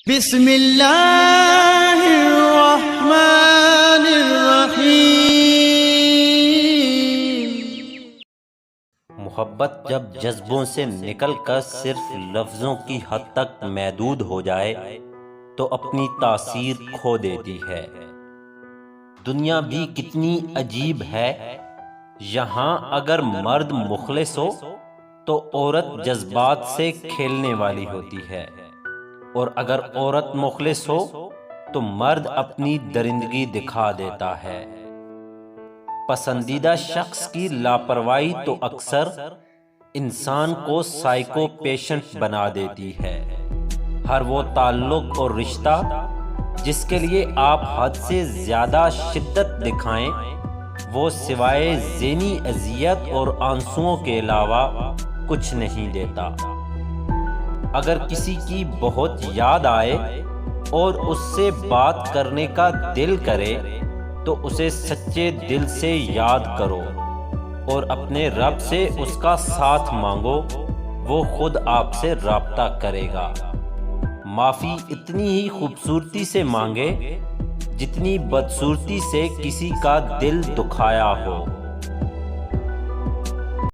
بسم اللہ الرحمن الرحیم۔ محبت جب جذبوں سے نکل کر صرف لفظوں کی حد تک محدود ہو جائے تو اپنی تاثیر کھو دیتی ہے۔ دنیا بھی کتنی عجیب ہے، یہاں اگر مرد مخلص ہو تو عورت جذبات سے کھیلنے والی ہوتی ہے، اور اگر عورت مخلص ہو تو مرد اپنی درندگی دکھا دیتا ہے۔ پسندیدہ شخص کی لاپرواہی تو اکثر انسان کو سائیکو پیشنٹ بنا دیتی ہے۔ ہر وہ تعلق اور رشتہ جس کے لیے آپ حد سے زیادہ شدت دکھائیں، وہ سوائے ذہنی اذیت اور آنسوؤں کے علاوہ کچھ نہیں دیتا۔ اگر کسی کی بہت یاد آئے اور اس سے بات کرنے کا دل کرے تو اسے سچے دل سے یاد کرو اور اپنے رب سے اس کا ساتھ مانگو، وہ خود آپ سے رابطہ کرے گا۔ معافی اتنی ہی خوبصورتی سے مانگے جتنی بدصورتی سے کسی کا دل دکھایا ہو۔